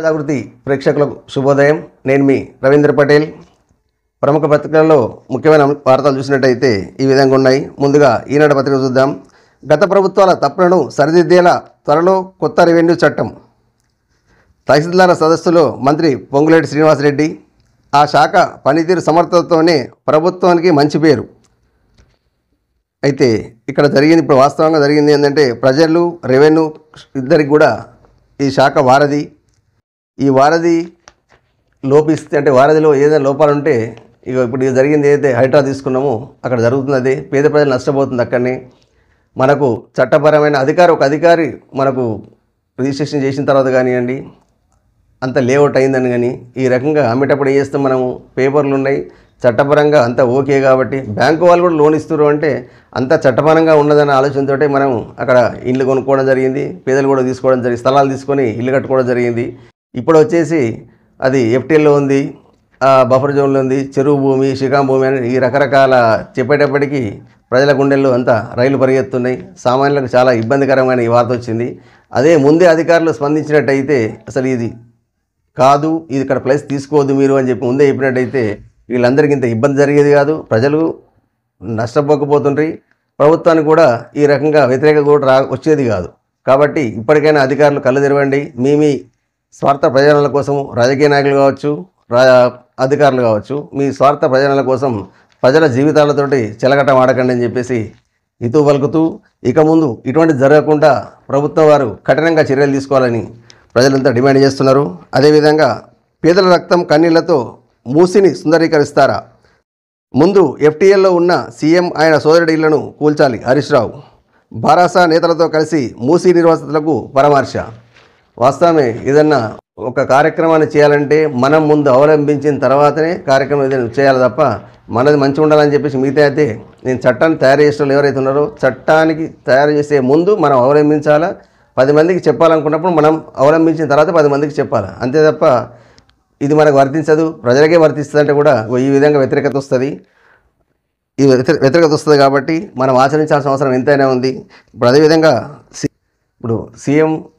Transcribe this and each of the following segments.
జాగృతి ప్రేక్షకులకు శుభోదయం. నేను మీ రవీంద్ర పటేల్. ప్రముఖ పత్రికల్లో ముఖ్యమైన వార్తలు చూసినట్టయితే ఈ విధంగా ఉన్నాయి. ముందుగా ఈనాడు పత్రిక చూద్దాం. గత ప్రభుత్వాల తప్పులను సరిదిద్దేలా త్వరలో కొత్త రెవెన్యూ చట్టం. తహసీల్దార్ల సదస్సులో మంత్రి పొంగులేటి శ్రీనివాసరెడ్డి. ఆ శాఖ పనితీరు సమర్థతతోనే ప్రభుత్వానికి మంచి పేరు. అయితే ఇక్కడ జరిగింది, ఇప్పుడు వాస్తవంగా జరిగింది ఏంటంటే ప్రజలు రెవెన్యూ ఇద్దరికి కూడా ఈ శాఖ వారధి. ఈ వారధి లోపిస్తే అంటే వారధిలో ఏదైనా లోపాలు ఉంటే ఇప్పుడు జరిగింది ఏదైతే హైడ్రా తీసుకున్నామో అక్కడ జరుగుతుంది. అదే పేద ప్రజలు నష్టపోతుంది. అక్కడనే మనకు చట్టపరమైన ఒక అధికారి మనకు రిజిస్ట్రేషన్ చేసిన తర్వాత కానివ్వండి, అంత లేఅవుట్ అయిందని కానీ ఈ రకంగా అమ్మేటప్పుడు ఏం చేస్తాం, మనము పేపర్లు ఉన్నాయి చట్టపరంగా అంతా ఓకే కాబట్టి బ్యాంకు వాళ్ళు కూడా లోన్ ఇస్తారు అంటే అంత చట్టపరంగా ఉన్నదన్న ఆలోచనతో మనం అక్కడ ఇల్లు కొనుక్కోవడం జరిగింది. పేదలు కూడా తీసుకోవడం జరిగింది, స్థలాలు తీసుకొని ఇల్లు కట్టుకోవడం జరిగింది. ఇప్పుడు వచ్చేసి అది ఎఫ్టీఎల్లో ఉంది, బఫర్ జోన్లో ఉంది, చెరువు భూమి, శిఖాం భూమి అని ఈ రకరకాల చెప్పేటప్పటికీ ప్రజల గుండెల్లో అంతా రైలు పరిగెత్తున్నాయి. సామాన్యులకు చాలా ఇబ్బందికరమైన ఈ వార్త వచ్చింది. అదే ముందే అధికారులు స్పందించినట్టయితే అసలు ఇది కాదు, ఇది ఇక్కడ ప్లేస్ తీసుకోవద్దు మీరు అని చెప్పి ముందే చెప్పినట్టయితే వీళ్ళందరికీ ఇంత ఇబ్బంది జరిగేది కాదు, ప్రజలు నష్టపోకపోతుండ్రి, ప్రభుత్వానికి కూడా ఈ రకంగా వ్యతిరేకత కూడా వచ్చేది కాదు. కాబట్టి ఇప్పటికైనా అధికారులు కళ్ళు తెరవండి. మీ స్వార్థ ప్రయోజనాల కోసం రాజకీయ నాయకులు కావచ్చు, అధికారులు కావచ్చు, మీ స్వార్థ ప్రయోజనాల కోసం ప్రజల జీవితాలతోటి చెలగటం ఆడకండి అని చెప్పేసి ఇతూ పలుకుతూ ఇక ముందు ఇటువంటి జరగకుండా ప్రభుత్వం వారు కఠినంగా చర్యలు తీసుకోవాలని ప్రజలంతా డిమాండ్ చేస్తున్నారు. అదేవిధంగా పేదల రక్తం కన్నీళ్లతో మూసిని సుందరీకరిస్తారా? ముందు ఎఫ్టీఎల్లో ఉన్న సీఎం ఆయన సోదరుడి ఇళ్లను కూల్చాలి హరీష్ రావు. బారాసా నేతలతో కలిసి మూసీ నిర్వాసితులకు పరామర్శ. వాస్తవమే, ఏదన్నా ఒక కార్యక్రమాన్ని చేయాలంటే మనం ముందు అవలంబించిన తర్వాతనే కార్యక్రమం ఏదైనా చేయాలి తప్ప మనది మంచిగా ఉండాలని చెప్పేసి మిగతా అయితే నేను చట్టాన్ని తయారు చేసే వాళ్ళు ఎవరైతే ఉన్నారో చట్టానికి తయారు చేసే ముందు మనం అవలంబించాలా. 10 మందికి చెప్పాలనుకున్నప్పుడు మనం అవలంబించిన తర్వాత 10 మందికి చెప్పాలి. అంతే తప్ప ఇది మనకు వర్తించదు, ప్రజలకే వర్తిస్తుంది అంటే కూడా ఈ విధంగా వ్యతిరేకత వస్తుంది. ఈ వ్యతిరేకత వస్తుంది కాబట్టి మనం ఆచరించాల్సిన అవసరం ఎంతైనా ఉంది. ఇప్పుడు అదేవిధంగా ఇప్పుడు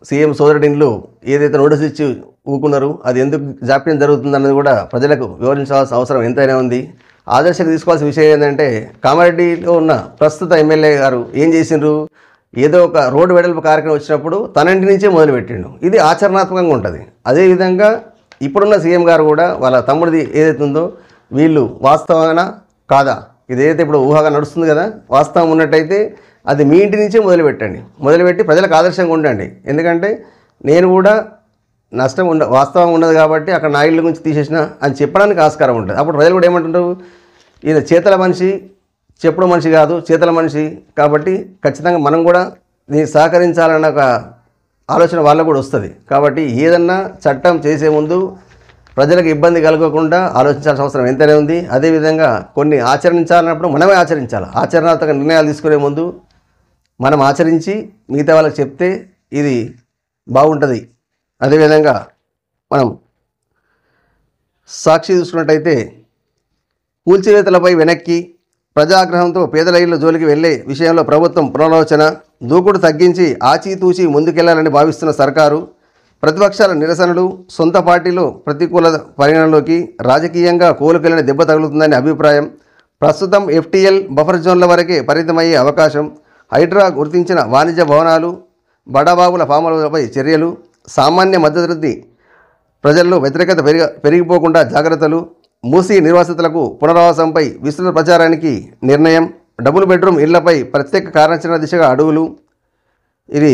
సీఎం సోదరుడి ఇంట్లో ఏదైతే నోటీస్ ఇచ్చి ఊకున్నారు అది ఎందుకు జాప్యం జరుగుతుందన్నది కూడా ప్రజలకు వివరించాల్సిన అవసరం ఎంతైనా ఉంది. ఆదర్శంగా తీసుకోవాల్సిన విషయం ఏంటంటే కామారెడ్డిలో ఉన్న ప్రస్తుత ఎమ్మెల్యే గారు ఏం చేసిండ్రు, ఏదో ఒక రోడ్డు వెడల్పు కార్యక్రమం వచ్చినప్పుడు తన ఇంటి నుంచే మొదలుపెట్టిండు. ఇది ఆచరణాత్మకంగా ఉంటుంది. అదేవిధంగా ఇప్పుడున్న సీఎం గారు కూడా వాళ్ళ తమ్ముడిది ఏదైతే ఉందో వీళ్ళు వాస్తవంగా కాదా, ఇది ఏదైతే ఇప్పుడు ఊహగా నడుస్తుంది కదా, వాస్తవం ఉన్నట్టయితే అది మీ ఇంటి నుంచే మొదలుపెట్టి ప్రజలకు ఆదర్శంగా ఉండండి. ఎందుకంటే నేను కూడా నష్టం వాస్తవం ఉండదు కాబట్టి అక్కడ నా ఇళ్ళ గురించి తీసేసిన అని చెప్పడానికి ఆస్కారం ఉంటుంది. అప్పుడు ప్రజలు కూడా ఏమంటారు, ఈయన చేతల మనిషి, చెప్పుడు మనిషి కాదు చేతల మనిషి కాబట్టి ఖచ్చితంగా మనం కూడా దీన్ని సహకరించాలన్న ఒక ఆలోచన వాళ్ళకు కూడా వస్తుంది. కాబట్టి ఏదన్నా చట్టం చేసే ముందు ప్రజలకు ఇబ్బంది కలగకుండా ఆలోచించాల్సిన అవసరం ఎంతైనా ఉంది. అదేవిధంగా కొన్ని ఆచరించాలన్నప్పుడు మనమే ఆచరించాలి. ఆచరణాత్మక నిర్ణయాలు తీసుకునే ముందు మనం ఆచరించి మిగతా వాళ్ళకి చెప్తే ఇది బాగుంటుంది. అదేవిధంగా మనం సాక్షి చూసుకున్నట్టయితే కూల్చివేతలపై వెనక్కి, ప్రజాగ్రహంతో పేదల ఇళ్ల జోలికి వెళ్లే విషయంలో ప్రభుత్వం పునరాలోచన, దూకుడు తగ్గించి ఆచితూచి ముందుకెళ్లాలని భావిస్తున్న సర్కారు, ప్రతిపక్షాల నిరసనలు, సొంత పార్టీలో ప్రతికూల పరిగణనలోకి, రాజకీయంగా కోలుకెళ్లిన దెబ్బ తగులుతుందని అభిప్రాయం, ప్రస్తుతం ఎఫ్టీఎల్ బఫర్ జోన్ల వరకే పరిమితమయ్యే అవకాశం, హైడ్రా గుర్తించిన వాణిజ్య భవనాలు, బడాబాబుల ఫాములపై చర్యలు, సామాన్య మధ్యతరగతి ప్రజల్లో వ్యతిరేకత పెరిగిపోకుండా జాగ్రత్తలు, మూసీ నిర్వాసితులకు పునరావాసంపై విస్తృత ప్రచారానికి నిర్ణయం, డబుల్ బెడ్రూమ్ ఇళ్లపై ప్రత్యేక కార్యాచరణ దిశగా అడుగులు. ఇది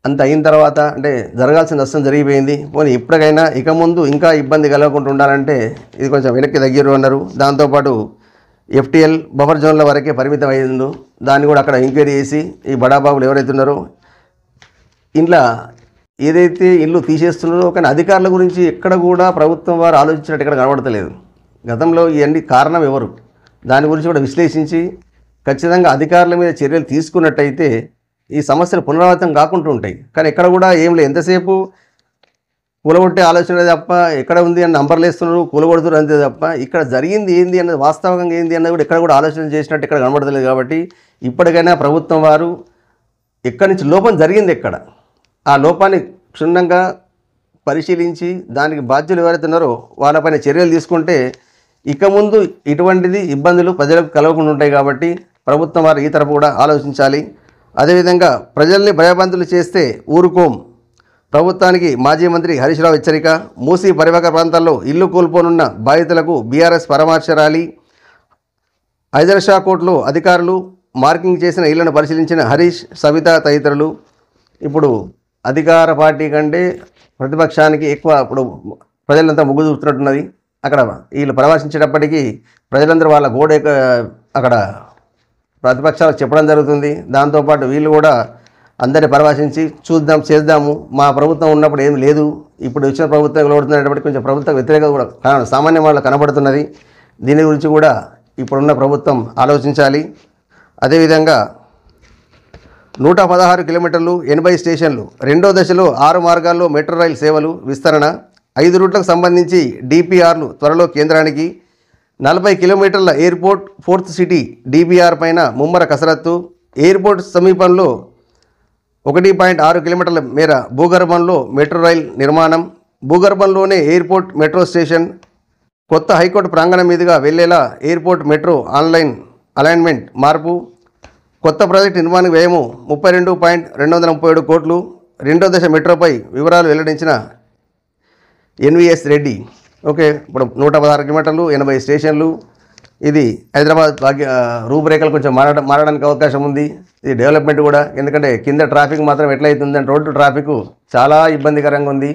అంత అయిన తర్వాత అంటే జరగాల్సిన నష్టం జరిగిపోయింది. పోనీ ఇప్పటికైనా ఇక ముందు ఇంకా ఇబ్బంది కలగకుండా ఉండాలంటే ఇది కొంచెం వెనక్కి తగ్గిరు అన్నారు. దాంతోపాటు ఎఫ్టీఎల్ బఫర్ జోన్ల వరకే పరిమితం అయ్యిండు, దాన్ని కూడా అక్కడ ఎంక్వైరీ చేసి ఈ బడాబాబులు ఎవరైతే ఉన్నారో ఇంట్లో ఏదైతే ఇల్లు తీసేస్తున్నారో కానీ అధికారుల గురించి ఎక్కడ కూడా ప్రభుత్వం వారు ఆలోచించినట్టు ఇక్కడ కనబడతలేదు. గతంలో ఇవన్నీ కారణం ఎవరు, దాని గురించి కూడా విశ్లేషించి ఖచ్చితంగా అధికారుల మీద చర్యలు తీసుకున్నట్టయితే ఈ సమస్యలు పునరావృతం కాకుండా ఉంటాయి. కానీ ఎక్కడ కూడా ఏం లేదు, ఎంతసేపు కూలగొట్టే ఆలోచన తప్ప ఎక్కడ ఉంది అని నంబర్లు వేస్తున్నారు, కూలగొడుతున్నారు అంతే తప్ప ఇక్కడ జరిగింది ఏంది అన్నది వాస్తవంగా ఏంది అన్నది కూడా ఎక్కడ కూడా ఆలోచన చేసినట్టు ఇక్కడ కనబడతలేదు. కాబట్టి ఇప్పటికైనా ప్రభుత్వం వారు ఎక్కడి నుంచి లోపం జరిగింది, ఎక్కడ ఆ లోపాన్ని క్షుణ్ణంగా పరిశీలించి దానికి బాధ్యులు ఎవరైతే ఉన్నారో వాళ్ళపైన చర్యలు తీసుకుంటే ఇక ముందు ఇటువంటిది ఇబ్బందులు ప్రజలకు కలగకుండా ఉంటాయి. కాబట్టి ప్రభుత్వం వారు ఈ తరపు కూడా ఆలోచించాలి. అదేవిధంగా ప్రజల్ని భయభ్రాంతులు చేస్తే ఊరుకోం. ప్రభుత్వానికి మాజీ మంత్రి హరీష్ రావు హెచ్చరిక. మూసీ పరివాహక ప్రాంతాల్లో ఇల్లు కోల్పోనున్న బాధితులకు బీఆర్ఎస్ పరామర్శ ర్యాలీ. హైదర్షా కోర్టులో అధికారులు మార్కింగ్ చేసిన ఇళ్లను పరిశీలించిన హరీష్, సవిత తదితరులు. ఇప్పుడు అధికార పార్టీ కంటే ప్రతిపక్షానికి ఎక్కువ ఇప్పుడు ప్రజలంతా మొగ్గు చూపుతున్నట్టున్నది. అక్కడ వీళ్ళు పరామర్శించేటప్పటికీ ప్రజలందరూ వాళ్ళ గోడ అక్కడ ప్రతిపక్షాలకు చెప్పడం జరుగుతుంది. దాంతోపాటు వీళ్ళు కూడా అందరినీ పరామర్శించి చూద్దాం చేద్దాము, మా ప్రభుత్వం ఉన్నప్పుడు ఏం లేదు, ఇప్పుడు వచ్చిన ప్రభుత్వం నిలబడుతున్నటువంటి కొంచెం ప్రభుత్వ వ్యతిరేకత కూడా సామాన్య వాళ్ళకు కనబడుతున్నది. దీని గురించి కూడా ఇప్పుడున్న ప్రభుత్వం ఆలోచించాలి. అదేవిధంగా 116 కిలోమీటర్లు 80 స్టేషన్లు. రెండో దశలో 6 మార్గాల్లో మెట్రో రైలు సేవలు విస్తరణ. 5 రూట్లకు సంబంధించి డిపిఆర్లు త్వరలో కేంద్రానికి. 40 కిలోమీటర్ల ఎయిర్పోర్ట్ ఫోర్త్ సిటీ డిపిఆర్ పైన ముమ్మర కసరత్తు. ఎయిర్పోర్ట్ సమీపంలో 1.6 కిలోమీటర్ల మేర భూగర్భంలో మెట్రో రైల్ నిర్మాణం. భూగర్భంలోనే ఎయిర్పోర్ట్ మెట్రో స్టేషన్. కొత్త హైకోర్టు ప్రాంగణం మీదుగా వెళ్లేలా ఎయిర్పోర్ట్ మెట్రో ఆన్లైన్ అలైన్మెంట్ మార్పు. కొత్త ప్రాజెక్టు నిర్మాణ వ్యయము 32.237 కోట్లు. రెండో దశ మెట్రోపై వివరాలు వెల్లడించిన ఎన్విఎస్ రెడ్డి. ఓకే, ఇప్పుడు 116 కిలోమీటర్లు 80 స్టేషన్లు. ఇది హైదరాబాద్ రూపురేఖలు కొంచెం మారడానికి అవకాశం ఉంది. ఇది డెవలప్మెంట్ కూడా, ఎందుకంటే కింద ట్రాఫిక్ మాత్రం ఎట్లయితుందంటే రోడ్డు ట్రాఫిక్ చాలా ఇబ్బందికరంగా ఉంది.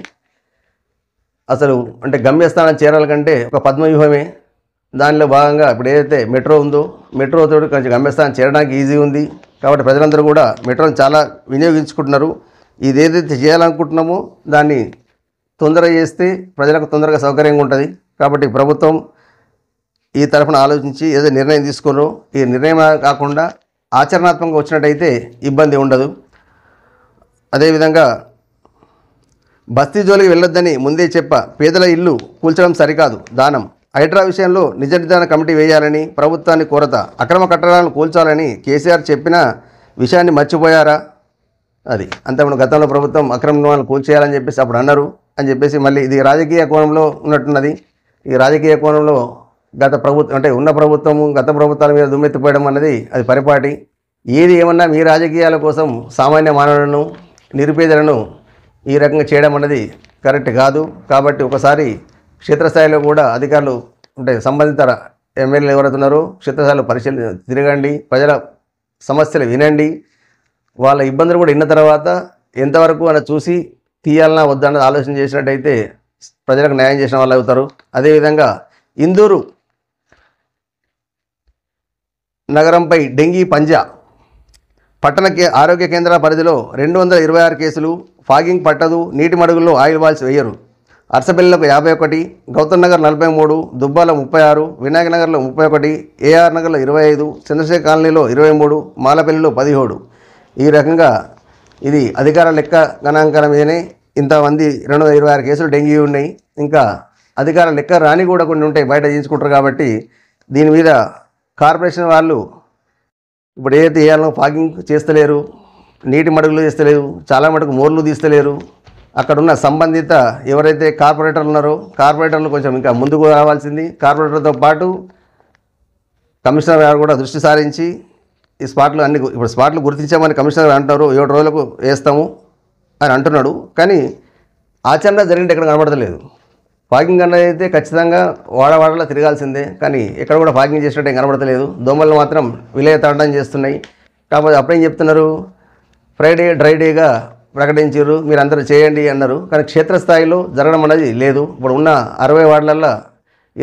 అసలు అంటే గమ్యస్థానం చేరాల కంటే ఒక పద్మవ్యూహమే. దానిలో భాగంగా ఇప్పుడు ఏదైతే మెట్రో ఉందో మెట్రోతో కొంచెం గమ్యస్థానం చేరడానికి ఈజీ ఉంది. కాబట్టి ప్రజలందరూ కూడా మెట్రోని చాలా వినియోగించుకుంటున్నారు. ఇది ఏదైతే చేయాలనుకుంటున్నామో దాన్ని తొందరగా చేస్తే ప్రజలకు తొందరగా సౌకర్యంగా ఉంటుంది. కాబట్టి ప్రభుత్వం ఈ తరఫున ఆలోచించి ఏదో నిర్ణయం తీసుకున్నారో ఈ నిర్ణయం కాకుండా ఆచరణాత్మకంగా వచ్చినట్టయితే ఇబ్బంది ఉండదు. అదేవిధంగా బస్తీ జోలికి వెళ్ళొద్దని ముందే పేదల ఇల్లు కూల్చడం సరికాదు, దానం. హైడ్రా విషయంలో నిజ నిర్ధారణ కమిటీ వేయాలని ప్రభుత్వాన్ని కోరత. అక్రమ కట్టడాలను కూల్చాలని కేసీఆర్ చెప్పిన విషయాన్ని మర్చిపోయారా? అది అంతకుముందు గతంలో ప్రభుత్వం అక్రమ నిర్మాణాలు కూల్చేయాలని చెప్పేసి అప్పుడు అన్నారు అని చెప్పేసి మళ్ళీ ఇది రాజకీయ కోణంలో ఉన్నట్టున్నది. ఈ రాజకీయ కోణంలో గత ప్రభుత్వం అంటే ఉన్న ప్రభుత్వము గత ప్రభుత్వాల మీద దుమ్మెత్తిపోయడం అన్నది అది పరిపాటి. ఏది ఏమన్నా మీ రాజకీయాల కోసం సామాన్య మానవులను నిరుపేదలను ఈ రకంగా చేయడం అన్నది కరెక్ట్ కాదు. కాబట్టి ఒకసారి క్షేత్రస్థాయిలో కూడా అధికారులు అంటే సంబంధిత ఎమ్మెల్యేలు ఎవరైతున్నారో క్షేత్రస్థాయిలో తిరగండి, ప్రజల సమస్యలు వినండి, వాళ్ళ ఇబ్బందులు కూడా విన్న తర్వాత ఎంతవరకు అని చూసి తీయాలన్నా వద్దన్నది ఆలోచన చేసినట్టయితే ప్రజలకు న్యాయం చేసిన వాళ్ళు అవుతారు. అదేవిధంగా ఇందూరు నగరంపై డెంగీ పంజా. పట్టణ ఆరోగ్య కేంద్రాల పరిధిలో 226 కేసులు. ఫాగింగ్ పట్టదు, నీటి మడుగుల్లో ఆయిల్ బాల్స్ వేయరు. అర్సపల్లిలకు 51, గౌతమ్ నగర్ 43, దుబ్బాల 36, వినాయక నగర్లో 31, ఏఆర్ నగర్లో 25, చంద్రశేఖర్ కాలనీలో 23, మాలపల్లిలో 17. ఈ రకంగా ఇది అధికార లెక్క గణాంకాల మీదనే ఇంతమంది 226 కేసులు డెంగీ ఉన్నాయి. ఇంకా అధికార లెక్క రాని కూడా కొన్ని ఉంటాయి, బయట చేయించుకుంటారు. కాబట్టి దీని మీద కార్పొరేషన్ వాళ్ళు ఇప్పుడు ఏదైతే వేయాలనో ఫాగింగ్ చేస్తలేరు, నీటి మడుగులు చేస్తలేరు, చాలా మటుకు మోర్లు తీస్తలేరు. అక్కడున్న సంబంధిత ఎవరైతే కార్పొరేటర్లు ఉన్నారో కార్పొరేటర్లు కొంచెం ఇంకా ముందుకు రావాల్సింది. కార్పొరేటర్తో పాటు కమిషనర్ గారు కూడా దృష్టి సారించి ఈ స్పాట్లు అన్ని ఇప్పుడు స్పాట్లు గుర్తించామని కమిషనర్ గారు అంటారు, 7 రోజులకు వేస్తాము అని అంటున్నాడు. కానీ ఆచరణ జరిగింటే ఎక్కడ కనబడతలేదు. ఫాగింగ్ అన్నది అయితే ఖచ్చితంగా వాడవాడలో తిరగాల్సిందే, కానీ ఎక్కడ కూడా ఫాగింగ్ చేసినట్టు ఏం కనబడతలేదు. దోమలు మాత్రం విలయ తాండం చేస్తున్నాయి. కాకపోతే అప్పుడేం చెప్తున్నారు, ఫ్రైడే డ్రై డేగా ప్రకటించారు, మీరు అందరూ చేయండి అన్నారు. కానీ క్షేత్రస్థాయిలో జరగడం అనేది లేదు. ఇప్పుడు ఉన్న 60 వార్డులలో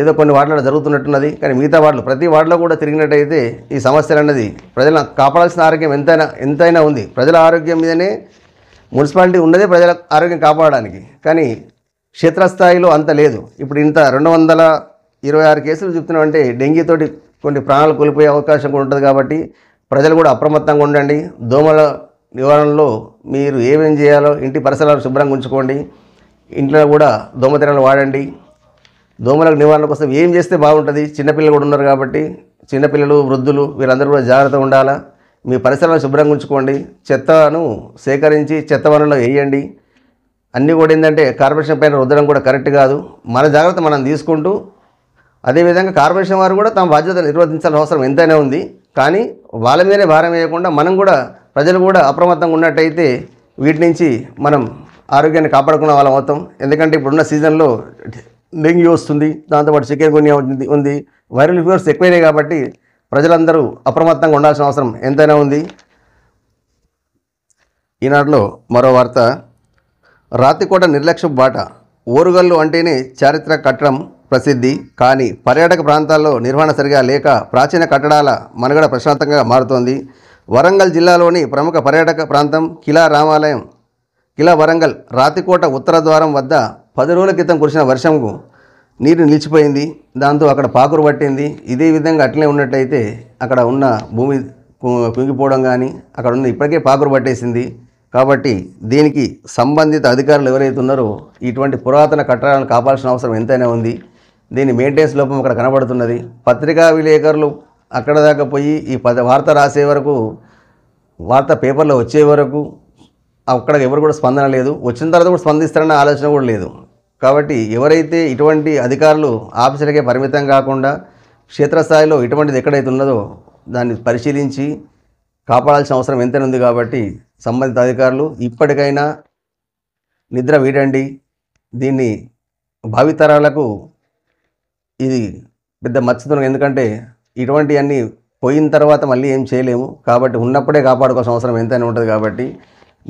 ఏదో కొన్ని వార్డులలో జరుగుతున్నట్టున్నది. కానీ మిగతా వార్డులు ప్రతి వార్డులో కూడా తిరిగినట్టయితే ఈ సమస్యలు అన్నది ప్రజలను కాపాడాల్సిన ఆరోగ్యం ఎంతైనా ఉంది. ప్రజల ఆరోగ్యం మీదనే మున్సిపాలిటీ ఉన్నదే ప్రజల ఆరోగ్యం కాపాడడానికి, కానీ క్షేత్రస్థాయిలో అంత లేదు. ఇప్పుడు ఇంత 226 కేసులు చెప్తున్నామంటే డెంగీతోటి కొన్ని ప్రాణాలు కోల్పోయే అవకాశం కూడా ఉంటుంది. కాబట్టి ప్రజలు కూడా అప్రమత్తంగా ఉండండి. దోమల నివారణలో మీరు ఏమేం చేయాలో ఇంటి పరిసరాలు శుభ్రంగా ఉంచుకోండి. ఇంట్లో కూడా దోమతెరలు వాడండి. దోమల నివారణ కోసం ఏం చేస్తే బాగుంటుంది. చిన్నపిల్లలు కూడా ఉన్నారు కాబట్టి చిన్నపిల్లలు, వృద్ధులు వీరందరూ కూడా జాగ్రత్తగా ఉండాలా. మీ పరిసరాలు శుభ్రంగా ఉంచుకోండి. చెత్తను సేకరించి చెత్త వనరులో వేయండి. అన్నీ కూడా ఏంటంటే కార్పొరేషన్ పైన రుద్దడం కూడా కరెక్ట్ కాదు. మన జాగ్రత్త మనం తీసుకుంటూ అదేవిధంగా కార్పొరేషన్ వారు కూడా తమ బాధ్యత నిర్వర్తించాల్సిన అవసరం ఎంతైనా ఉంది. కానీ వాళ్ళ మీదనే భారం వేయకుండా మనం కూడా ప్రజలు కూడా అప్రమత్తంగా ఉన్నట్టయితే వీటి నుంచి మనం ఆరోగ్యాన్ని కాపాడుకున్న వాళ్ళం అవుతాం. ఎందుకంటే ఇప్పుడున్న సీజన్లో డెంగ్యూ వస్తుంది, దాంతోపాటు చికెన్ గున్యా ఉంది, వైరల్ ఫీవర్స్ ఎక్కువైనాయి. కాబట్టి ప్రజలందరూ అప్రమత్తంగా ఉండాల్సిన అవసరం ఎంతైనా ఉంది. ఈనాడులో మరో వార్త, రాతికోట నిర్లక్ష్యం బాట. ఓరుగల్లు అంటేనే చారిత్రక కట్టడం ప్రసిద్ధి, కానీ పర్యాటక ప్రాంతాల్లో నిర్వహణ సరిగా లేక ప్రాచీన కట్టడాల మనుగడ ప్రశాంతంగా మారుతోంది. వరంగల్ జిల్లాలోని ప్రముఖ పర్యాటక ప్రాంతం కిలా రామాలయం, కిలా వరంగల్ రాతికోట ఉత్తర ద్వారం వద్ద 10 రోజుల క్రితం కురిసిన వర్షంకు నీరు నిలిచిపోయింది. దాంతో అక్కడ పాకురు పట్టింది. ఇదే విధంగా అట్లనే ఉన్నట్టయితే అక్కడ ఉన్న భూమి కుంగిపోవడం కానీ అక్కడ ఉన్న ఇప్పటికే పాకురు పట్టేసింది. కాబట్టి దీనికి సంబంధిత అధికారులు ఎవరైతే ఉన్నారో ఇటువంటి పురాతన కట్టడాలను కాపాడాల్సిన అవసరం ఎంతైనా ఉంది. దీని మెయింటెనెన్స్ లోపం అక్కడ కనబడుతున్నది. పత్రికా విలేకరులు అక్కడ దాకా పోయి ఈ వార్త రాసే వరకు, వార్త పేపర్లో వచ్చే వరకు అక్కడ ఎవరు కూడా స్పందన లేదు. వచ్చిన తర్వాత కూడా స్పందిస్తారన్న ఆలోచన కూడా లేదు. కాబట్టి ఎవరైతే ఇటువంటి అధికారులు ఆఫీసులకే పరిమితం కాకుండా క్షేత్రస్థాయిలో ఇటువంటిది ఎక్కడైతే ఉన్నదో దాన్ని పరిశీలించి కాపాడాల్సిన అవసరం ఎంతైనా ఉంది. కాబట్టి సంబంధిత అధికారులు ఇప్పటికైనా నిద్ర వీడండి. దీన్ని భావితరాలకు ఇది పెద్ద మచ్చతునం. ఎందుకంటే ఇటువంటివన్నీ పోయిన తర్వాత మళ్ళీ ఏం చేయలేము. కాబట్టి ఉన్నప్పుడే కాపాడుకోవాల్సిన అవసరం ఎంతైనా ఉంటుంది. కాబట్టి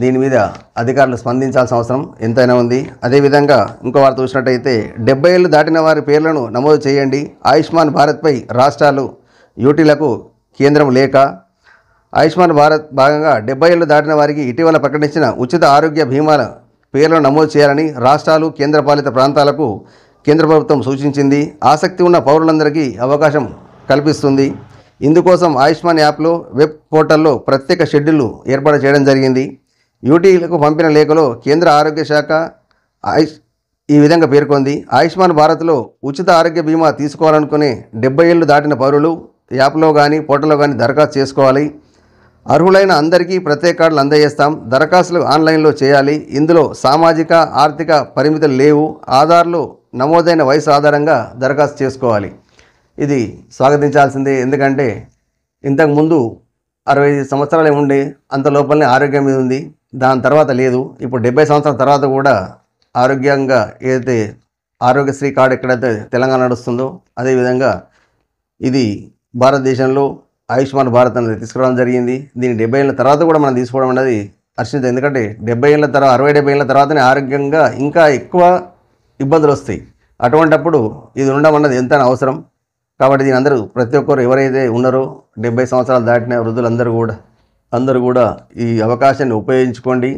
దీని మీద అధికారులు స్పందించాల్సిన అవసరం ఎంతైనా ఉంది. అదేవిధంగా ఇంకో వార్త చూసినట్టయితే 70 ఏళ్ళు దాటిన వారి పేర్లను నమోదు చేయండి. ఆయుష్మాన్ భారత్పై రాష్ట్రాలు యూటీలకు కేంద్రం లేక. ఆయుష్మాన్ భారత్ భాగంగా 70 ఏళ్ళు దాటిన వారికి ఇటీవల ప్రకటించిన ఉచిత ఆరోగ్య బీమాల పేర్లను నమోదు చేయాలని రాష్ట్రాలు, కేంద్రపాలిత ప్రాంతాలకు కేంద్ర ప్రభుత్వం సూచించింది. ఆసక్తి ఉన్న పౌరులందరికీ అవకాశం కల్పిస్తుంది. ఇందుకోసం ఆయుష్మాన్ యాప్లో, వెబ్ పోర్టల్లో ప్రత్యేక షెడ్యూళ్లు ఏర్పాటు చేయడం జరిగింది. యూటీలకు పంపిన లేఖలో కేంద్ర ఆరోగ్య శాఖ ఈ విధంగా పేర్కొంది. ఆయుష్మాన్ భారత్లో ఉచిత ఆరోగ్య బీమా తీసుకోవాలనుకునే 70 ఏళ్ళు దాటిన పౌరులు యాప్లో కానీ పోర్టల్లో కానీ దరఖాస్తు చేసుకోవాలి. అర్హులైన అందరికీ ప్రత్యేక కార్డులు అందజేస్తాం. దరఖాస్తులు ఆన్లైన్లో చేయాలి. ఇందులో సామాజిక, ఆర్థిక పరిమితులు లేవు. ఆధార్లో నమోదైన వయసు ఆధారంగా దరఖాస్తు చేసుకోవాలి. ఇది స్వాగతించాల్సిందే. ఎందుకంటే ఇంతకుముందు 60 సంవత్సరాలే ఉండే అంత లోపలనే ఆరోగ్యం మీద ఉంది. దాని తర్వాత లేదు. ఇప్పుడు 70 సంవత్సరాల తర్వాత కూడా ఆరోగ్యంగా ఏదైతే ఆరోగ్యశ్రీ కార్డు ఎక్కడైతే తెలంగాణ నడుస్తుందో అదేవిధంగా ఇది భారతదేశంలో ఆయుష్మాన్ భారత్ అనేది తీసుకురావడం జరిగింది. దీన్ని 70 ఏళ్ళ తర్వాత కూడా మనం తీసుకోవడం అనేది హర్షించదు. ఎందుకంటే 70 ఏళ్ళ తర్వాత 60-70 ఏళ్ళ తర్వాతనే ఆరోగ్యంగా ఇంకా ఎక్కువ ఇబ్బందులు వస్తాయి. అటువంటప్పుడు ఇది ఉండడం అన్నది ఎంత అవసరం. కాబట్టి దీని ప్రతి ఒక్కరు ఎవరైతే ఉన్నారో 70 సంవత్సరాలు దాటిన వృద్ధులందరూ కూడా ఈ అవకాశాన్ని ఉపయోగించుకోండి.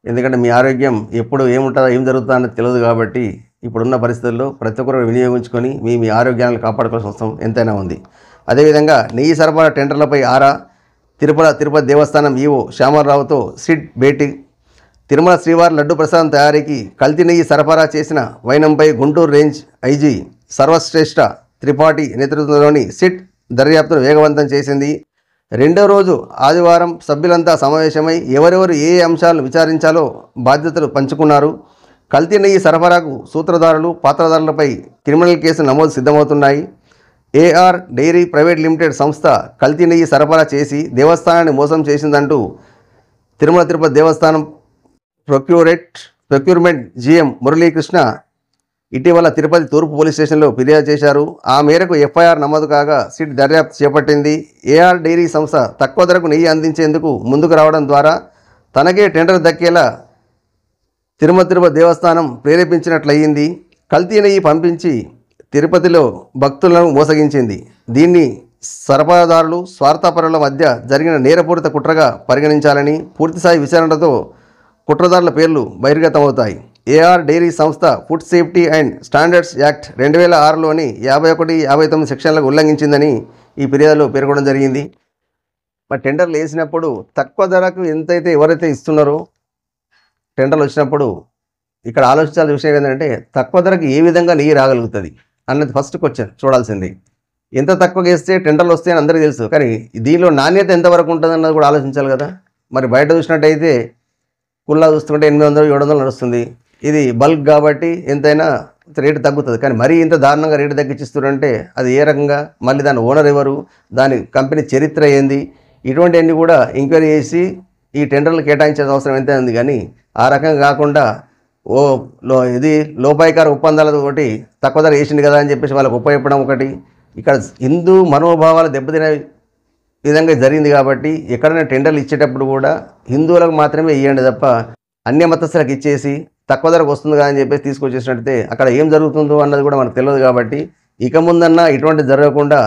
ఎందుకంటే మీ ఆరోగ్యం ఎప్పుడు ఏముంటుందో ఏం జరుగుతుందో అనేది తెలియదు. కాబట్టి ఇప్పుడున్న పరిస్థితుల్లో ప్రతి ఒక్కరు వినియోగించుకొని మీ ఆరోగ్యాన్ని కాపాడుకోవాల్సిన అవసరం ఎంతైనా ఉంది. అదేవిధంగా నెయ్యి సరఫరా టెండర్లపై ఆరా. తిరుపతి దేవస్థానం ఈవో శ్యామరావుతో సిట్ భేటీ. తిరుమల శ్రీవారి లడ్డు ప్రసాదం తయారీకి కల్తీ నెయ్యి సరఫరా చేసిన వైనంపై గుంటూరు రేంజ్ ఐజీ సర్వశ్రేష్ఠ త్రిపాఠి నేతృత్వంలోని సిట్ దర్యాప్తును వేగవంతం చేసింది. 2వ రోజు ఆదివారం సభ్యులంతా సమావేశమై ఎవరెవరు ఏ అంశాలను విచారించాలో బాధ్యతలు పంచుకున్నారు. కల్తీ నెయ్యి సరఫరాకు సూత్రధారులు, పాత్రధారులపై క్రిమినల్ కేసులు నమోదు సిద్ధమవుతున్నాయి. ఏఆర్ డైరీ ప్రైవేట్ లిమిటెడ్ సంస్థ కల్తీ నెయ్యి సరఫరా చేసి దేవస్థానాన్ని మోసం చేసిందంటూ తిరుపతి దేవస్థానం ప్రొక్యూర్మెంట్ జీఎం మురళీకృష్ణ ఇటీవల తిరుపతి తూర్పు పోలీస్ స్టేషన్లో ఫిర్యాదు చేశారు. ఆ మేరకు ఎఫ్ఐఆర్ నమోదు కాగా సిట్ దర్యాప్తు చేపట్టింది. ఏఆర్ డైరీ సంస్థ తక్కువ ధరకు నెయ్యి అందించేందుకు ముందుకు రావడం ద్వారా తనకే టెండర్ దక్కేలా తిరుపతి దేవస్థానం ప్రేరేపించినట్లయింది. కల్తీ నెయ్యి పంపించి తిరుపతిలో భక్తులను మోసగించింది. దీన్ని సరఫరాదారులు, స్వార్థపరుల మధ్య జరిగిన నేరపూరిత కుట్రగా పరిగణించాలని పూర్తిస్థాయి విచారణతో కుట్రదారుల పేర్లు బహిర్గతమవుతాయి. ఏఆర్ డైరీ సంస్థ food safety and standards act 2006లోని 51, 59 సెక్షన్లకు ఉల్లంఘించిందని ఈ ఫిర్యాదులో పేర్కొనడం జరిగింది. మరి టెండర్లు వేసినప్పుడు తక్కువ ధరకు ఎంతైతే ఎవరైతే ఇస్తున్నారో టెండర్లు వచ్చినప్పుడు ఇక్కడ ఆలోచించాల్సిన విషయం ఏంటంటే తక్కువ ధరకు ఏ విధంగా నెయ్యి రాగలుగుతుంది అన్నది ఫస్ట్ క్వశ్చన్ చూడాల్సింది. ఎంత తక్కువగా వేస్తే టెండర్లు వస్తాయని అందరికీ తెలుసు, కానీ దీనిలో నాణ్యత ఎంతవరకు ఉంటుంది అన్నది కూడా ఆలోచించాలి కదా. మరి బయట చూసినట్టయితే కుల్లా చూస్తుంటే 800, 700 నడుస్తుంది. ఇది బల్క్ కాబట్టి ఎంతైనా రేటు తగ్గుతుంది. కానీ మరీ ఇంత దారుణంగా రేటు తగ్గించిస్తున్నారంటే అది ఏ రకంగా, మళ్ళీ దాని ఓనర్ ఎవరు, దాని కంపెనీ చరిత్ర ఏంది, ఇటువంటివన్నీ కూడా ఎంక్వైరీ చేసి ఈ టెండర్లు కేటాయించాల్సిన అవసరం ఎంత ఉంది. కానీ ఆ రకంగా కాకుండా ఇది లోపాయికార ఒప్పందాలతోటి తక్కువ ధర వేసింది కదా అని చెప్పేసి వాళ్ళకి ఉపయోగపడడం ఒకటి. ఇక్కడ హిందూ మనోభావాలు దెబ్బతినే విధంగా జరిగింది కాబట్టి ఎక్కడైనా టెండర్లు ఇచ్చేటప్పుడు కూడా హిందువులకు మాత్రమే ఇవ్వండి తప్ప అన్య మతస్థులకు ఇచ్చేసి తక్కువ ధరకు వస్తుంది కదా అని చెప్పేసి తీసుకొచ్చేసినట్టయితే అక్కడ ఏం జరుగుతుందో అన్నది కూడా మనకు తెలియదు. కాబట్టి ఇక ముందన్నా ఇటువంటి జరగకుండా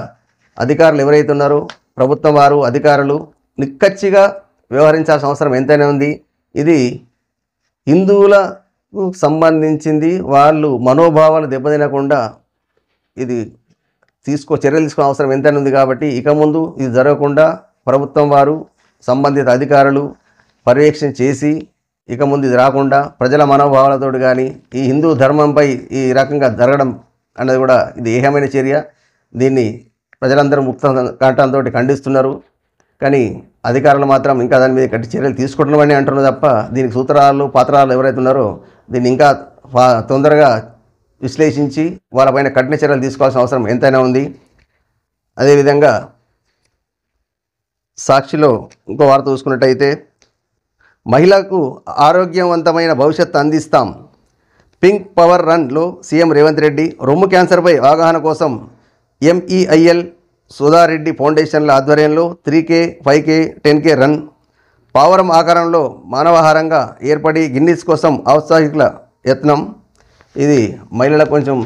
అధికారులు ఎవరైతే ఉన్నారో ప్రభుత్వం వారు అధికారులు నిక్కచ్చిగా వ్యవహరించాల్సిన అవసరం ఎంతైనా ఉంది. ఇది హిందువులకు సంబంధించింది, వాళ్ళు మనోభావాలు దెబ్బతినకుండా ఇది చర్యలు తీసుకునే అవసరం ఎంతైనా ఉంది. కాబట్టి ఇక ముందు ఇది జరగకుండా ప్రభుత్వం వారు సంబంధిత అధికారులు పర్యవేక్షణ చేసి ఇక ముందు ఇది రాకుండా ప్రజల మనోభావాలతో కానీ ఈ హిందూ ధర్మంపై ఈ రకంగా జరగడం అన్నది కూడా ఇది ఏహమైన చర్య. దీన్ని ప్రజలందరూ ముక్త కంఠంతో ఖండిస్తున్నారు. కానీ అధికారులు మాత్రం ఇంకా దాని మీద గట్టి చర్యలు తీసుకుంటున్నామని అంటున్నారు తప్ప దీనికి సూత్రాలు పాత్రాలు ఎవరైతే ఉన్నారో దీన్ని ఇంకా తొందరగా విశ్లేషించి వాళ్ళపైన కఠిన చర్యలు తీసుకోవాల్సిన అవసరం ఎంతైనా ఉంది. అదేవిధంగా సాక్షిలో ఇంకో వార్త చూసుకున్నట్టయితే మహిళలకు ఆరోగ్యవంతమైన భవిష్యత్తు అందిస్తాం, పింక్ పవర్ రన్లో సీఎం రేవంత్ రెడ్డి, రొమ్ము క్యాన్సర్పై అవగాహన కోసం ఎంఈఐఎల్ సుధారెడ్డి ఫౌండేషన్ల ఆధ్వర్యంలో 3K, 5K, 10K రన్, పావురం ఆకారంలో మానవాహారంగా ఏర్పడి గిన్నిస్ కోసం ఔత్సాహికుల యత్నం. ఇది మహిళలకు కొంచెం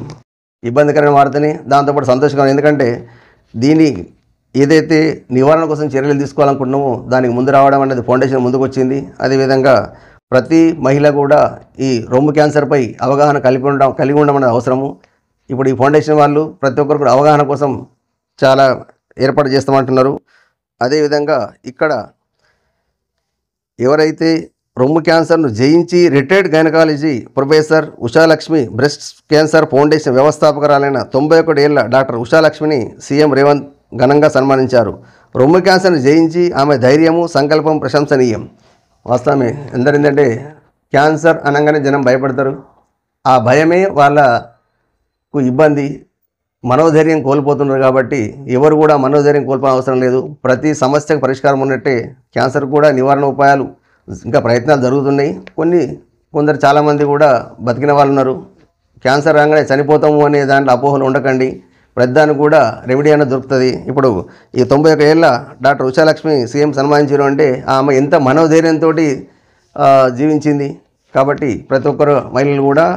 ఇబ్బందికరమైన వార్తని, దాంతోపాటు సంతోషకరం. ఎందుకంటే దీని ఏదైతే నివారణ కోసం చర్యలు తీసుకోవాలనుకుంటున్నామో దానికి ముందు రావడం అనేది ఫౌండేషన్ ముందుకు వచ్చింది. అదేవిధంగా ప్రతి మహిళ కూడా ఈ రొమ్ము క్యాన్సర్పై అవగాహన కలిగి ఉండడం అనేది అవసరము. ఇప్పుడు ఈ ఫౌండేషన్ వాళ్ళు ప్రతి ఒక్కరు కూడా అవగాహన కోసం చాలా ఏర్పాటు చేస్తామంటున్నారు. అదేవిధంగా ఇక్కడ ఎవరైతే రొమ్ము క్యాన్సర్ను జయించి retired gynaecology professor Ushalakshmi breast cancer foundation వ్యవస్థాపకురాలైన 91 ఏళ్ల డాక్టర్ ఉషాలక్ష్మిని సీఎం రేవంత్ ఘనంగా సన్మానించారు. రొమ్ము క్యాన్సర్ను జయించి ఆమె ధైర్యము సంకల్పం ప్రశంసనీయం. వాస్తవమే. ఎందుకంటే క్యాన్సర్ అనగానే జనం భయపడతారు. ఆ భయమే వాళ్ళకు ఇబ్బంది, మనోధైర్యం కోల్పోతున్నారు. కాబట్టి ఎవరు కూడా మనోధైర్యం కోల్పోవడం అవసరం లేదు. ప్రతి సమస్యకు పరిష్కారం ఉన్నట్టే క్యాన్సర్ కూడా నివారణ ఉపాయాలు ఇంకా ప్రయత్నాలు జరుగుతున్నాయి. కొందరు చాలామంది కూడా బతికిన వాళ్ళు ఉన్నారు. క్యాన్సర్ రాగానే చనిపోతాము అనే దాంట్లో అపోహలు ఉండకండి. ప్రతిదానికి కూడా రెమెడీ అనేది దొరుకుతుంది. ఇప్పుడు ఈ 91 ఏళ్ళ డాక్టర్ ఉషాలక్ష్మి సీఎం సన్మానించారు అంటే ఆమె ఎంత మనోధైర్యంతో జీవించింది. కాబట్టి ప్రతి ఒక్కరు మహిళలు కూడా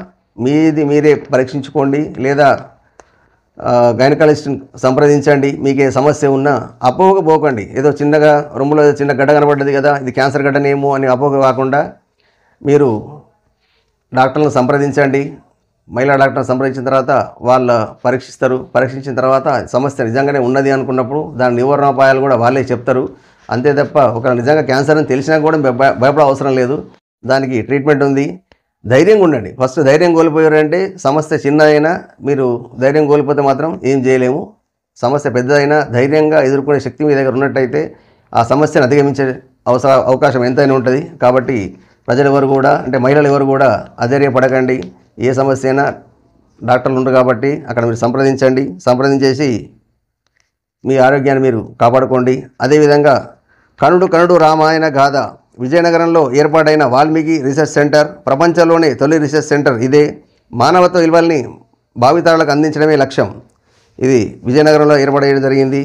మీరే పరీక్షించుకోండి, లేదా గైనకాలజిస్ట్ని సంప్రదించండి. మీకు ఏ సమస్య ఉన్నా అపోహగా పోకండి. ఏదో చిన్నగా రొమ్ములో చిన్న గడ్డ కనబడ్డది కదా, ఇది క్యాన్సర్ గడ్డనేమో అని అపోహ కాకుండా మీరు డాక్టర్లను సంప్రదించండి. మహిళా డాక్టర్ని సంప్రదించిన తర్వాత వాళ్ళ పరీక్షించిన తర్వాత సమస్య నిజంగానే ఉన్నది అనుకున్నప్పుడు దాని నివారణోపాయాలు కూడా వాళ్ళే చెప్తారు. అంతే తప్ప ఒక నిజంగా క్యాన్సర్ అని తెలిసినా కూడా భయపడే అవసరం లేదు. దానికి ట్రీట్మెంట్ ఉంది. ధైర్యంగా ఉండండి. ఫస్ట్ ధైర్యం కోల్పోయారంటే సమస్య చిన్నదైనా మీరు ధైర్యం కోల్పోతే మాత్రం ఏం చేయలేము. సమస్య పెద్దదైనా ధైర్యంగా ఎదుర్కొనే శక్తి మీ దగ్గర ఉన్నట్టయితే ఆ సమస్యను అధిగమించే అవకాశం ఎంతైనా ఉంటుంది. కాబట్టి ప్రజలు ఎవరు కూడా అంటే మహిళలు ఎవరు కూడా అధైర్యపడకండి. ఏ సమస్య అయినా డాక్టర్లు ఉండరు కాబట్టి అక్కడ మీరు సంప్రదించేసి మీ ఆరోగ్యాన్ని మీరు కాపాడుకోండి. అదేవిధంగా కనుడు రామాయణ గాథ విజయనగరంలో ఏర్పాటైన వాల్మీకి రీసెర్చ్ సెంటర్ ప్రపంచంలోనే తొలి రీసెర్చ్ సెంటర్ ఇదే. మానవత్వ విలువల్ని భావితరాలకు అందించడమే లక్ష్యం. ఇది విజయనగరంలో ఏర్పాటు జరిగింది.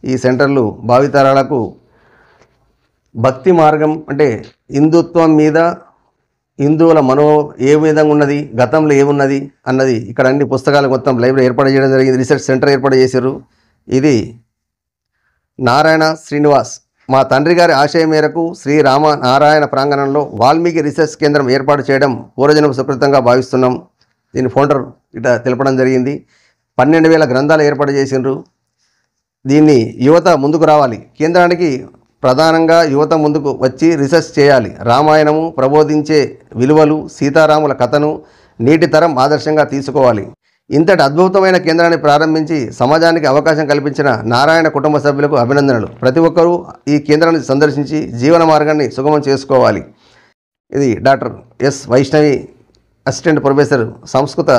ఈ సెంటర్లు భావితరాలకు భక్తి మార్గం అంటే హిందుత్వం మీద హిందువుల ఏ విధంగా ఉన్నది, గతంలో ఏమున్నది అన్నది ఇక్కడ అన్ని పుస్తకాలు మొత్తం లైబ్రరీ ఏర్పాటు చేయడం జరిగింది. రీసెర్చ్ సెంటర్ ఏర్పాటు చేశారు. ఇది నారాయణ శ్రీనివాస్ మా తండ్రి గారి ఆశయం మేరకు శ్రీరామ నారాయణ ప్రాంగణంలో వాల్మీకి రీసెర్చ్ కేంద్రం ఏర్పాటు చేయడం పూర్వజన్మ సుకృతంగా భావిస్తున్నాం. దీని ఫౌండర్ ఇట తెలపడం జరిగింది. 12,000 గ్రంథాలు ఏర్పాటు చేసిండ్రు. దీన్ని యువత ముందుకు రావాలి. కేంద్రానికి ప్రధానంగా యువత ముందుకు వచ్చి రీసెర్చ్ చేయాలి. రామాయణము ప్రబోధించే విలువలు, సీతారాముల కథను నేటి తరం ఆదర్శంగా తీసుకోవాలి. ఇంతటి అద్భుతమైన కేంద్రాన్ని ప్రారంభించి సమాజానికి అవకాశం కల్పించిన నారాయణ కుటుంబ సభ్యులకు అభినందనలు. ప్రతి ఒక్కరూ ఈ కేంద్రాన్ని సందర్శించి జీవన మార్గాన్ని సుగమం చేసుకోవాలి. ఇది doctor yes Vaishnavi assistant professor సంస్కృత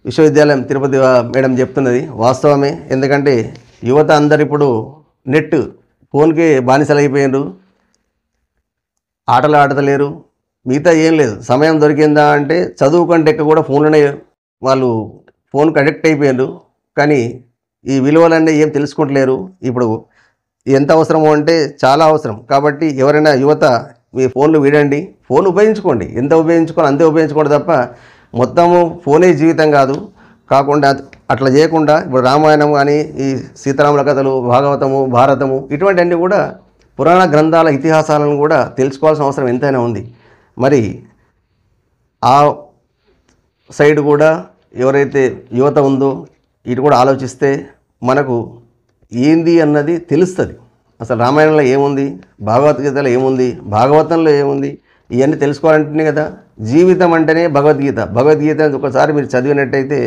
విశ్వవిద్యాలయం తిరుపతి మేడం చెప్తున్నది వాస్తవమే. ఎందుకంటే యువత అందరు ఇప్పుడు నెట్ ఫోన్కి బానిసలు అయిపోయినారు, ఆటలు ఆడతలేరు, మిగతా ఏం లేదు. సమయం దొరికిందా అంటే చదువు కంటే ఎక్కువ కూడా ఫోన్లోనే వాళ్ళు ఫోన్కి అడిక్ట్ అయిపోయారు. కానీ ఈ విలువలన్నీ ఏం తెలుసుకుంటలేరు. ఇప్పుడు ఎంత అవసరమో అంటే చాలా అవసరం. కాబట్టి ఎవరైనా యువత మీ ఫోన్లు వీడండి, ఫోన్ ఉపయోగించుకోండి, ఎంత ఉపయోగించుకోవాలి అంతే ఉపయోగించుకోండి తప్ప మొత్తము ఫోనే జీవితం కాకుండా అట్లా చేయకుండా ఇప్పుడు రామాయణం కానీ ఈ సీతారాముల కథలు, భాగవతము, భారతము ఇటువంటివన్నీ కూడా పురాణ గ్రంథాల ఇతిహాసాలను కూడా తెలుసుకోవాల్సిన అవసరం ఎంతైనా ఉంది. మరి ఆ సైడ్ కూడా ఎవరైతే యువత ఉందో ఇటు కూడా ఆలోచిస్తే మనకు ఏంది అన్నది తెలుస్తుంది. అసలు రామాయణంలో ఏముంది, భగవద్గీతలో ఏముంది, భాగవతంలో ఏముంది, ఇవన్నీ తెలుసుకోవాలంటేనే కదా. జీవితం అంటేనే భగవద్గీత. భగవద్గీత ఒకసారి మీరు చదివినట్టయితే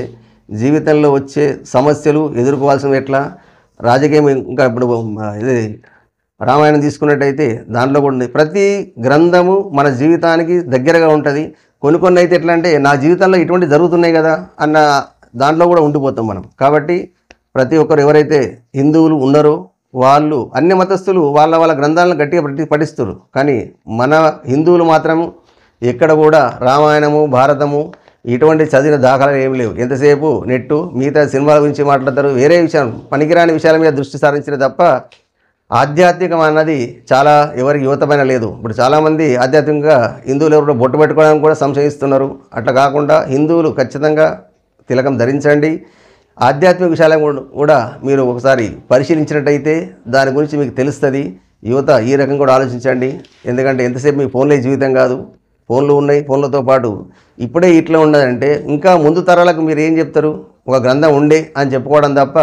జీవితంలో వచ్చే సమస్యలు ఎదుర్కోవాల్సినవి ఎట్లా, రాజకీయం ఇంకా ఇప్పుడు ఇది రామాయణం తీసుకున్నట్టయితే దాంట్లో కూడా ఉంది. ప్రతి గ్రంథము మన జీవితానికి దగ్గరగా ఉంటుంది. కొన్ని అయితే ఎట్లా అంటే నా జీవితంలో ఇటువంటి జరుగుతున్నాయి కదా అన్న దాంట్లో కూడా ఉండిపోతాం మనం. కాబట్టి ప్రతి ఒక్కరు ఎవరైతే హిందువులు ఉన్నారో వాళ్ళు అన్ని మతస్థులు వాళ్ళ గ్రంథాలను గట్టిగా పఠిస్తారు. కానీ మన హిందువులు మాత్రం ఎక్కడ కూడా రామాయణము, భారతము ఇటువంటి చదివిన దాఖలాలు ఏమి లేవు. ఎంతసేపు నెట్టు, మిగతా సినిమాల గురించి మాట్లాడతారు, వేరే విషయం పనికిరాని విషయాల మీద దృష్టి సారించిన తప్ప ఆధ్యాత్మికం అన్నది చాలా ఎవరికి యువతమైన లేదు. ఇప్పుడు చాలామంది ఆధ్యాత్మికంగా హిందువులు ఎవరు బొట్టు పెట్టుకోవడానికి కూడా సంశయిస్తున్నారు. అట్లా కాకుండా హిందువులు ఖచ్చితంగా తిలకం ధరించండి. ఆధ్యాత్మిక విషయాలను కూడా మీరు ఒకసారి పరిశీలించినట్టయితే దాని గురించి మీకు తెలుస్తుంది. యువత ఈ రకంగా కూడా ఆలోచించండి. ఎందుకంటే ఎంతసేపు మీ ఫోన్లే జీవితం కాదు, ఫోన్లు ఉన్నాయి. ఫోన్లతో పాటు ఇప్పుడే ఇట్లా ఉన్నదంటే ఇంకా ముందు తరాలకు మీరు ఏం చెప్తారు? ఒక గ్రంథం ఉండే అని చెప్పుకోవడం తప్ప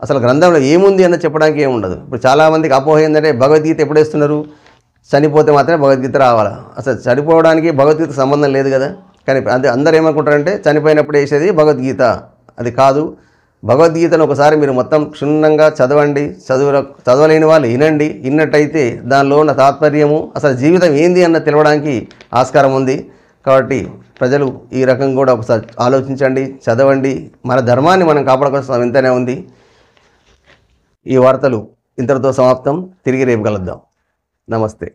అసలు గ్రంథంలో ఏముంది అన్న చెప్పడానికి ఏముండదు. ఇప్పుడు చాలామందికి అపోహ ఏంటంటే భగవద్గీత ఎప్పుడు వేస్తున్నారు, చనిపోతే మాత్రమే భగవద్గీత రావాలా. అసలు చనిపోవడానికి భగవద్గీత సంబంధం లేదు కదా. కానీ అందరూ ఏమనుకుంటారంటే చనిపోయినప్పుడు వేసేది భగవద్గీత. అది కాదు. భగవద్గీతను ఒకసారి మీరు మొత్తం క్షుణ్ణంగా చదవండి. చదవలేని వాళ్ళు వినండి. విన్నట్టయితే దానిలో ఉన్న తాత్పర్యము అసలు జీవితం ఏంది అన్న తెలవడానికి ఆస్కారం ఉంది. కాబట్టి ప్రజలు ఈ రకంగా కూడా ఒకసారి ఆలోచించండి, చదవండి. మన ధర్మాన్ని మనం కాపాడుకోవాల్సిన ఎంతనే ఉంది. ఈ వార్తలు ఇంతటితో సమాప్తం. తిరిగి రేపు కలుద్దాం. నమస్తే.